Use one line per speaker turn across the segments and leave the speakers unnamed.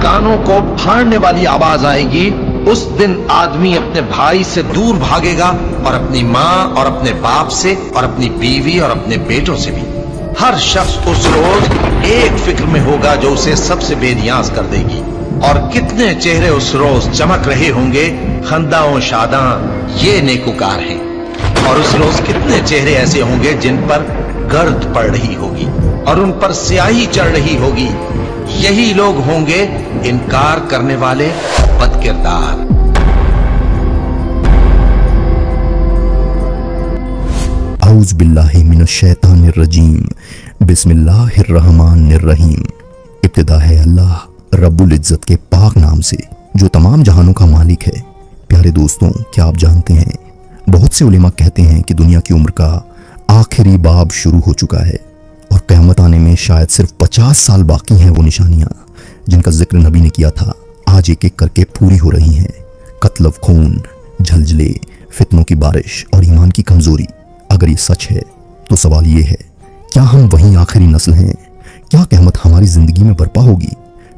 कानों को फाड़ने वाली आवाज आएगी। उस दिन आदमी अपने भाई से दूर भागेगा और अपनी माँ और अपने बाप से और अपनी बीवी और अपने बेटों से भी। हर शख्स उस रोज एक फिक्र में होगा जो उसे सबसे बेनियाज कर देगी। और कितने चेहरे उस रोज चमक रहे होंगे, खंदाओं शादा ये नेकुकार हैं। और उस रोज कितने चेहरे ऐसे होंगे जिन पर गर्द पड़ रही होगी और उन पर स्याही चढ़ रही होगी। यही लोग होंगे इनकार करने वाले बदकिरदार।
औज़ बिल्लाहि मिनश शैतानिर रजीम, बिस्मिल्लाहिर रहमानिर रहीम। इब्तिदा है अल्लाह रब्बुल इज्जत के पाक नाम से जो तमाम जहानों का मालिक है। प्यारे दोस्तों, क्या आप जानते हैं, बहुत से उलेमा कहते हैं कि दुनिया की उम्र का आखिरी बाब शुरू हो चुका है और क़यामत आने में शायद सिर्फ 50 साल बाकी हैं। वो निशानियां जिनका जिक्र नबी ने किया था आज एक एक करके पूरी हो रही हैं। कत्ल खून, झलझले, फितनों की बारिश और ईमान की कमजोरी। अगर ये सच है तो सवाल ये है, क्या हम वही आखिरी नस्ल हैं? क्या क़यामत हमारी जिंदगी में बर्पा होगी?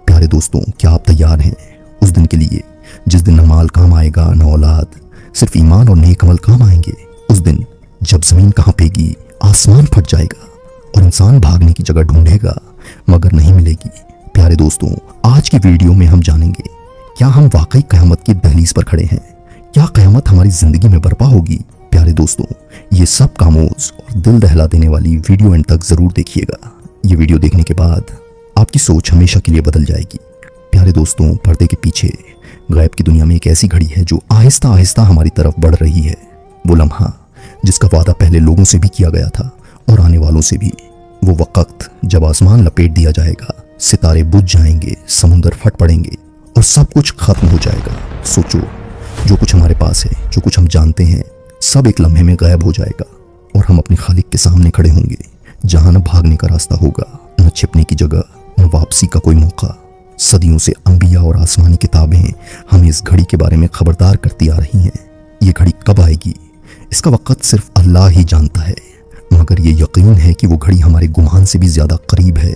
प्यारे दोस्तों, क्या आप तैयार हैं उस दिन के लिए जिस दिन न माल काम आएगा, न औलाद, सिर्फ ईमान और नेक अमल काम आएंगे? उस दिन जब जमीन कांपेगी, आसमान फट जाएगा और इंसान भागने की जगह ढूंढेगा मगर नहीं मिलेगी। प्यारे दोस्तों, आज की वीडियो में हम जानेंगे, क्या हम वाकई क़यामत की दहलीज पर खड़े हैं? क्या क़यामत हमारी जिंदगी में बर्पा होगी? प्यारे दोस्तों, ये सब कामोज और दिल दहला देने वाली वीडियो एंड तक जरूर देखिएगा। ये वीडियो देखने के बाद आपकी सोच हमेशा के लिए बदल जाएगी। प्यारे दोस्तों, पर्दे के पीछे गैब की दुनिया में एक ऐसी घड़ी है जो आहिस्ता आहिस्ता हमारी तरफ बढ़ रही है। वो लम्हा जिसका वादा पहले लोगों से भी किया गया था और आने वालों से भी। वो वक्त जब आसमान लपेट दिया जाएगा, सितारे बुझ जाएंगे, समुंदर फट पड़ेंगे और सब कुछ खत्म हो जाएगा। सोचो, जो कुछ हमारे पास है, जो कुछ हम जानते हैं, सब एक लम्हे में गायब हो जाएगा और हम अपने खालिक के सामने खड़े होंगे, जहां न भागने का रास्ता होगा, न छिपने की जगह, न वापसी का कोई मौका। सदियों से अंबिया और आसमानी किताबें हमें इस घड़ी के बारे में खबरदार करती आ रही हैं। ये घड़ी कब आएगी, इसका वक्त सिर्फ अल्लाह ही जानता है, मगर ये यकीन है कि वो घड़ी हमारे गुमान से भी ज्यादा करीब है।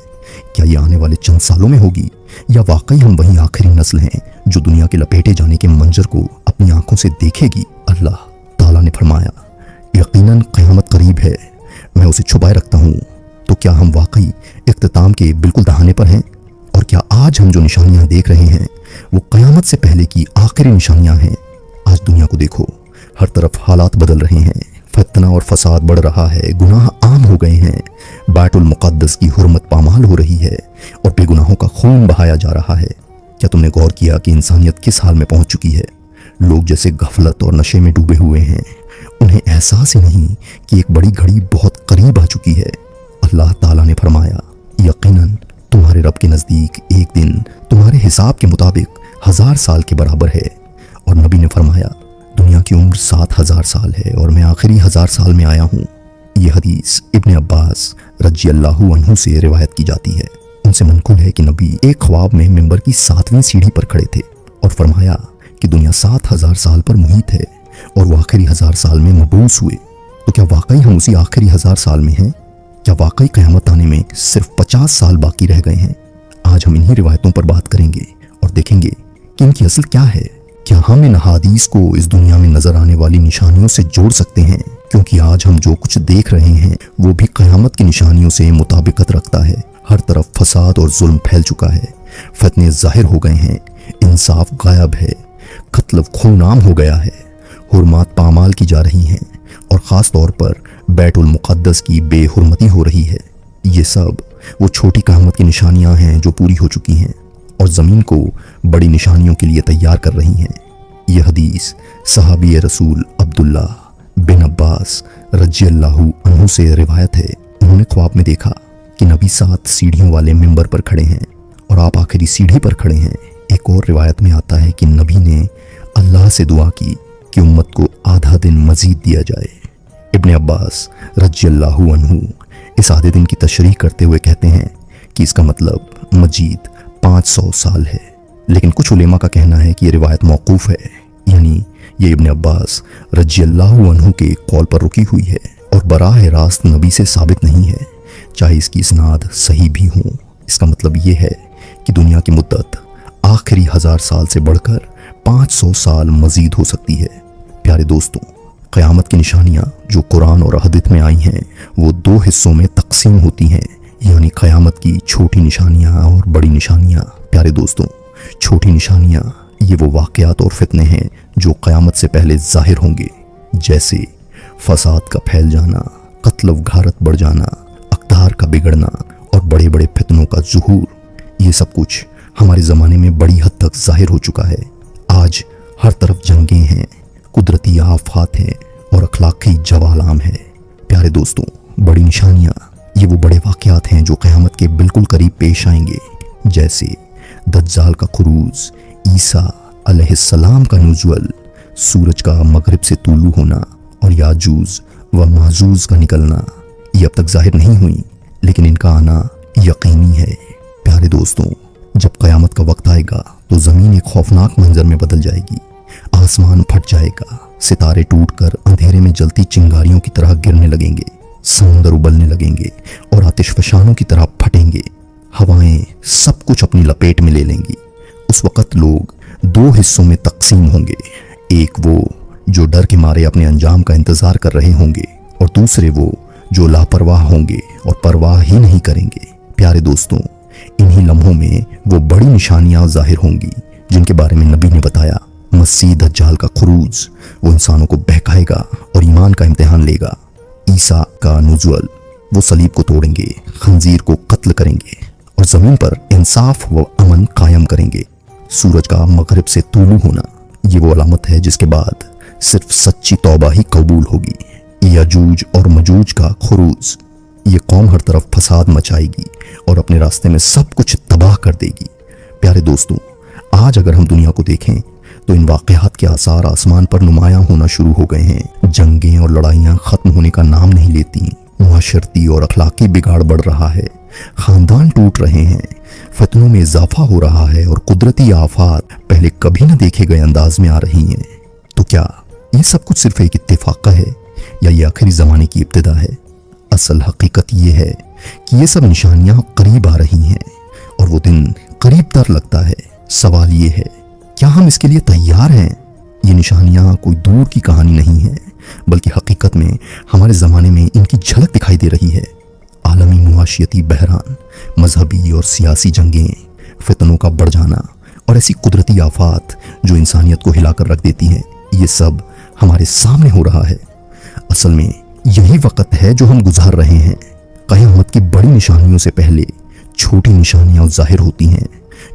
क्या ये आने वाले चंद सालों में होगी या वाकई हम वही आखिरी नस्ल हैं जो दुनिया के लपेटे जाने के मंजर को अपनी आंखों से देखेगी? अल्लाह ताला ने फरमाया, यकीनन क़यामत करीब है, मैं उसे छुपाए रखता हूँ। तो क्या हम वाकई इख्तिताम के बिल्कुल दहाने पर हैं? और क्या आज हम जो निशानियां देख रहे हैं वो क़यामत से पहले की आखिरी निशानियां हैं? आज दुनिया को देखो, हर तरफ हालात बदल रहे हैं, फितना और फसाद बढ़ रहा है, गुनाह आम हो गए हैं, बैतुल मुक़द्दस की हुर्मत पामाल हो रही है और बेगुनाहों का खून बहाया जा रहा है। क्या तुमने गौर किया कि इंसानियत किस हाल में पहुंच चुकी है? लोग जैसे गफलत और नशे में डूबे हुए हैं, उन्हें एहसास ही नहीं कि एक बड़ी घड़ी बहुत करीब आ चुकी है। अल्लाह ताला ने फरमाया, यकीनन तुम्हारे रब के नज़दीक एक दिन तुम्हारे हिसाब के मुताबिक 1000 साल के बराबर है। और नबी ने फरमाया, दुनिया की उम्र 7000 साल है और मैं आखिरी 1000 साल में आया हूँ। ये हदीस इब्न अब्बास रज़ी अल्लाहु अन्हु से रिवायत की जाती है। उनसे मनकुल है कि नबी एक ख्वाब में मिंबर की 7वीं सीढ़ी पर खड़े थे और फरमाया कि दुनिया 7000 साल पर मुहित है और वो आखिरी 1000 साल में मबूस हुए। तो क्या वाकई हम उसी आखिरी 1000 साल में हैं? क्या वाकई क़यामत आने में सिर्फ 50 साल बाकी रह गए हैं? आज हम इन्हीं रिवायतों पर बात करेंगे और देखेंगे कि इनकी असल क्या है। क्या हम इन हदीस को इस दुनिया में नजर आने वाली निशानियों से जोड़ सकते हैं? क्योंकि आज हम जो कुछ देख रहे हैं वो भी क़यामत की निशानियों से मुताबिकत रखता है। हर तरफ फसाद और जुल्म फैल चुका है, फितने जाहिर हो गए हैं, इंसाफ गायब है, कत्ल खून आम हो गया है, हुर्मात पामाल की जा रही हैं और ख़ास तौर पर बैतुल मुक़द्दस की बेहुरमती हो रही है। ये सब वो छोटी क़यामत की निशानियां हैं जो पूरी हो चुकी हैं और ज़मीन को बड़ी निशानियों के लिए तैयार कर रही हैं। यह हदीस सहाबी रसूल अब्दुल्ला बिन अब्बास रज़ी अल्लाहु अन्हु से रिवायत है। उन्होंने ख्वाब में देखा कि नबी 7 सीढ़ियों वाले मिंबर पर खड़े हैं और आप आखिरी सीढ़ी पर खड़े हैं। एक और रिवायत में आता है कि नबी ने अल्लाह से दुआ की कि उम्मत को आधा दिन मजीद दिया जाए। इब्न अब्बास रज़ी अल्लाहु अन्हु इस आधे दिन की तशरीह करते हुए कहते हैं कि इसका मतलब मजीद 500 साल है, लेकिन कुछ उलेमा का कहना है कि ये रिवायत मौकूफ़ है, यानी ये इब्न अब्बास रज़ी अल्लाहु अन्हु के कौल पर रुकी हुई है और बराह रास्त नबी से साबित नहीं है, चाहे इसकी इसनाद सही भी हो। इसका मतलब ये है कि दुनिया की मुद्दत आखिरी 1000 साल से बढ़कर 500 साल मजीद हो सकती है। प्यारे दोस्तों, क़यामत की निशानियां जो कुरान और हदीस में आई हैं वो 2 हिस्सों में तकसीम होती हैं, यानी क़यामत की छोटी निशानियां और बड़ी निशानियां। प्यारे दोस्तों, छोटी निशानियां ये वो वाक़यात और फितने हैं जो क़यामत से पहले ज़ाहिर होंगे, जैसे फसाद का फैल जाना, कत्ल व गारत बढ़ जाना, अक़दार का बिगड़ना और बड़े बड़े फितनों का ज़ुहूर। ये सब कुछ हमारे ज़माने में बड़ी हद तक ज़ाहिर हो चुका है। आज हर तरफ जंगें हैं, कुदरती आफात हैं और अखलाकी जवाल आम है। प्यारे दोस्तों, बड़ी निशानियाँ ये वो बड़े वाक़यात हैं जो क़यामत के बिल्कुल करीब पेश आएंगे, जैसे दज्जाल का खुरूज, ईसा अलैहिस्सलाम का नुज़ुल, सूरज का मगरिब से तुलू होना और याजूज व माजूज का निकलना। ये अब तक ज़ाहिर नहीं हुई, लेकिन इनका आना यकीनी है। प्यारे दोस्तों, जब क़यामत का वक्त आएगा तो ज़मीन एक खौफनाक मंजर में बदल जाएगी, आसमान फट जाएगा, सितारे टूटकर अंधेरे में जलती चिंगारियों की तरह गिरने लगेंगे, समुंदर उबलने लगेंगे और आतिशफशानों की तरह फटेंगे, हवाएं सब कुछ अपनी लपेट में ले लेंगी। उस वक़्त लोग 2 हिस्सों में तकसीम होंगे, एक वो जो डर के मारे अपने अंजाम का इंतज़ार कर रहे होंगे और दूसरे वो जो लापरवाह होंगे और परवाह ही नहीं करेंगे। प्यारे दोस्तों, इन्हीं लम्हों में वो बड़ी निशानियां ज़ाहिर होंगी जिनके बारे में नबी ने बताया। मसीह दज्जाल का खुरूज, वो इंसानों को बहकाएगा और ईमान का इम्तिहान लेगा। ईसा का नुज़ुल, वो सलीब को तोड़ेंगे, खंजीर को कत्ल करेंगे और ज़मीन पर इंसाफ व अमन कायम करेंगे। सूरज का मगरिब से तुलू होना, ये वो अलामत है जिसके बाद सिर्फ सच्ची तौबा ही कबूल होगी। याजूज और मजूज का खुरूज, ये कौम हर तरफ फसाद मचाएगी और अपने रास्ते में सब कुछ तबाह कर देगी। प्यारे दोस्तों, आज अगर हम दुनिया को देखें तो इन वाक़यात के आसार आसमान पर नुमायां होना शुरू हो गए हैं। जंगें और लड़ाइयाँ ख़त्म होने का नाम नहीं लेती, मुआशरती और अखलाकी बिगाड़ बढ़ रहा है, ख़ानदान टूट रहे हैं, फितनों में इजाफा हो रहा है और कुदरती आफात पहले कभी न देखे गए अंदाज में आ रही हैं। तो क्या ये सब कुछ सिर्फ एक इत्तेफाक़ा है या ये आखिरी ज़माने की इब्तिदा है? असल हकीकत ये है कि ये सब निशानियां करीब आ रही हैं और वो दिन करीब तर लगता है। सवाल ये है, क्या हम इसके लिए तैयार हैं? ये निशानियां कोई दूर की कहानी नहीं है, बल्कि हकीकत में हमारे ज़माने में इनकी झलक दिखाई दे रही है। आलमी मुआशियती बहरान, मजहबी और सियासी जंगें, फितनों का बढ़ जाना और ऐसी कुदरती आफात जो इंसानियत को हिलाकर रख देती हैं, ये सब हमारे सामने हो रहा है। असल में यही वक्त है जो हम गुजार रहे हैं। क़यामत की बड़ी निशानियों से पहले छोटी निशानियां ज़ाहिर होती हैं।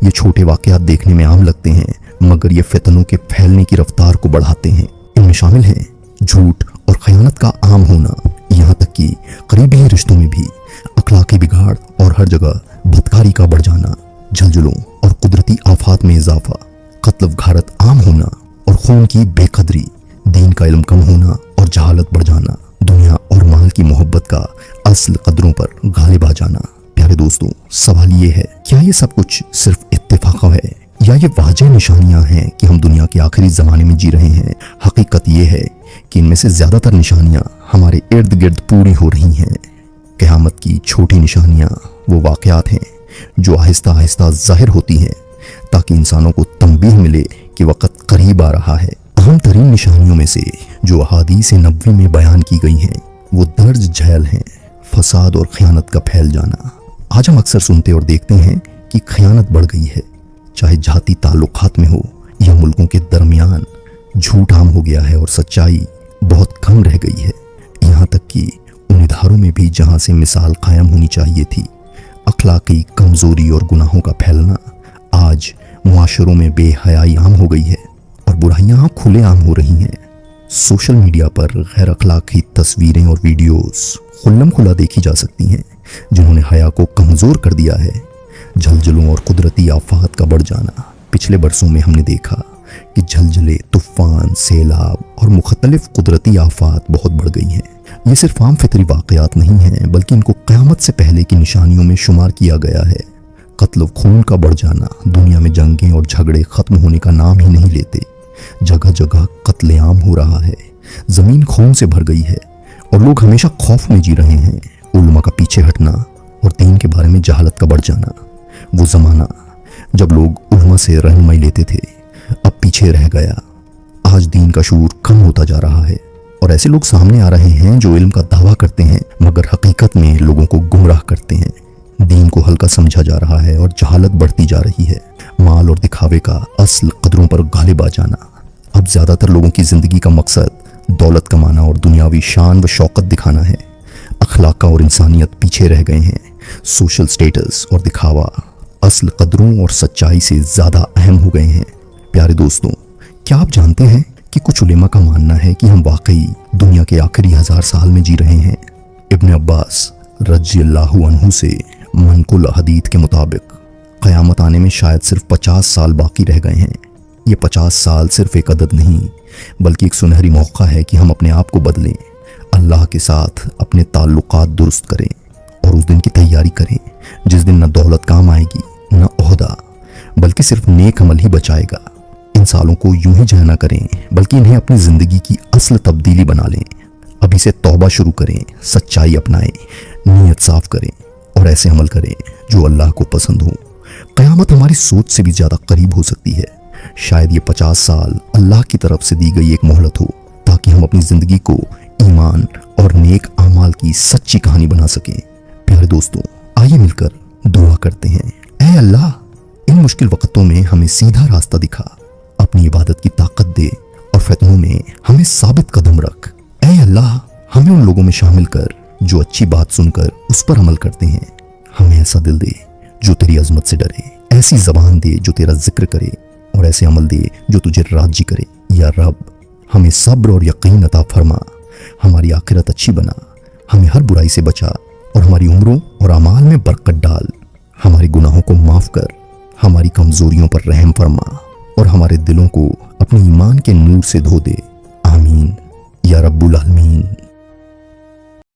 ये छोटे वाक़यात देखने में आम लगते हैं, मगर ये फितनों के फैलने की रफ्तार को बढ़ाते हैं। इनमें शामिल हैं झूठ और खयानत का आम होना, यहाँ तक कि करीबी रिश्तों में भी अखलाकी बिगाड़ और हर जगह बदकारी का बढ़ जाना, झलझलों और कुदरती आफात में इजाफा, कत्ल व गारत आम होना और खून की बेकदरी, दीन का इल्म कम होना और जहालत बढ़ जाना, दुनिया और माल की मोहब्बत का असल कदरों पर गालिब आ जाना। प्यारे दोस्तों, सवाल ये है, क्या ये सब कुछ सिर्फ इत्तेफाक है या ये वाजह निशानियां हैं कि हम दुनिया के आखिरी ज़माने में जी रहे हैं? हकीकत ये है कि इनमें से ज़्यादातर निशानियां हमारे इर्द गिर्द पूरी हो रही हैं। क़यामत की छोटी निशानियां वो वाक़यात हैं जो आहिस्ता आहिस्ता ज़ाहिर होती हैं ताकि इंसानों को तंबीह मिले कि वक़्त करीब आ रहा है। अहम तरीन निशानियों में से जो अहादीस नबवी में बयान की गई हैं वो दर्ज झैल हैं। फसाद और खयानत का फैल जाना। आज हम अक्सर सुनते और देखते हैं कि खयानत बढ़ गई है, चाहे जाती ताल्लुकात में हो या मुल्कों के दरमियान। झूठ आम हो गया है और सच्चाई बहुत कम रह गई है, यहाँ तक कि उन इदारों में भी जहाँ से मिसाल कायम होनी चाहिए थी। अखलाकी कमज़ोरी और गुनाहों का फैलना आज मुआशरों में बेहयाई आम हो गई है और बुराइयाँ खुले आम हो रही हैं। सोशल मीडिया पर गैर अखलाकी तस्वीरें और वीडियोस खुल्लम खुला देखी जा सकती हैं जिन्होंने हया को कमज़ोर कर दिया है। झलझलों और कुदरती आफात का बढ़ जाना। पिछले बरसों में हमने देखा कि झलझले, तूफ़ान, सैलाब और मुख्तलिफ कुदरती आफात बहुत बढ़ गई हैं। ये सिर्फ आम फितरी वाक़यात नहीं हैं, बल्कि इनको क़यामत से पहले की निशानियों में शुमार किया गया है। कत्ल खून का बढ़ जाना। दुनिया में जंगें और झगड़े ख़त्म होने का नाम ही नहीं लेते। जगह जगह कत्लेआम हो रहा है, ज़मीन खून से भर गई है और लोग हमेशा खौफ में जी रहे हैं। उलमा का पीछे हटना और दीन के बारे में जहालत का बढ़ जाना। वो ज़माना جب لوگ علماء سے رہنمائی لیتے تھے اب پیچھے رہ گیا۔ آج دین کا شعور کم ہوتا جا رہا ہے اور ایسے لوگ سامنے آ رہے ہیں جو علم کا دعویٰ کرتے ہیں مگر حقیقت میں لوگوں کو گمراہ کرتے ہیں۔ دین کو ہلکا سمجھا جا رہا ہے اور جہالت بڑھتی جا رہی ہے۔ مال اور دکھاوے کا اصل قدروں پر غالب آ جانا۔ اب زیادہ تر لوگوں کی زندگی کا مقصد دولت کمانا اور دنیاوی شان و شوکت دکھانا ہے۔ اخلاق اور انسانیت پیچھے رہ گئے ہیں۔ سوشل سٹیٹس اور دکھاوا اصل قدروں اور سچائی سے زیادہ اہم ہو گئے ہیں۔ پیارے دوستوں، کیا آپ جانتے ہیں کہ کچھ علماء کا ماننا ہے کہ ہم واقعی دنیا کے آخری 1000 سال میں جی رہے ہیں۔ ابن عباس رضی اللہ عنہ سے منقول حدیث کے مطابق قیامت آنے میں شاید صرف 50 سال باقی رہ گئے ہیں۔ یہ 50 سال صرف ایک عدد نہیں بلکہ ایک سنہری موقع ہے کہ ہم اپنے آپ کو بدلیں، اللہ کے ساتھ اپنے تعلقات درست کریں اور اس دن کی تیاری کریں جس دن نہ دولت کام آئے گی نہ عہدہ، بلکہ صرف نیک عمل ہی بچائے گا۔ ان سالوں کو یوں ہی ضائع نہ کریں بلکہ انہیں اپنی زندگی کی اصل تبدیلی بنا لیں۔ ابھی سے توبہ شروع کریں، سچائی اپنائیں، نیت صاف کریں اور ایسے عمل کریں جو اللہ کو پسند ہو۔ قیامت ہماری سوچ سے بھی زیادہ قریب ہو سکتی ہے۔ شاید یہ 50 سال اللہ کی طرف سے دی گئی ایک مہلت ہو تاکہ ہم اپنی زندگی کو ایمان اور نیک اعمال کی سچی کہانی بنا سکیں۔ پیارے دوستوں، آئیے مل کر دعا کرتے ہیں۔ اے اللہ، ان مشکل وقتوں میں ہمیں سیدھا راستہ دکھا، اپنی عبادت کی طاقت دے اور فتنوں میں ہمیں ثابت قدم رکھ۔ اے اللہ، ہمیں ان لوگوں میں شامل کر جو اچھی بات سن کر اس پر عمل کرتے ہیں۔ ہمیں ایسا دل دے جو تیری عظمت سے ڈرے، ایسی زبان دے جو تیرا ذکر کرے اور ایسے عمل دے جو تجھے راضی کرے۔ یا رب، ہمیں صبر اور یقین عطا فرما، ہماری آخرت اچھی بنا، ہمیں ہر برائی سے بچا اور ہماری عمروں اور اعمال میں برکت ڈال۔ ہمارے گناہوں کو معاف کر، ہماری کمزوریوں پر رحم فرما اور ہمارے دلوں کو اپنے ایمان کے نور سے دھو دے۔ آمین یا رب العالمین۔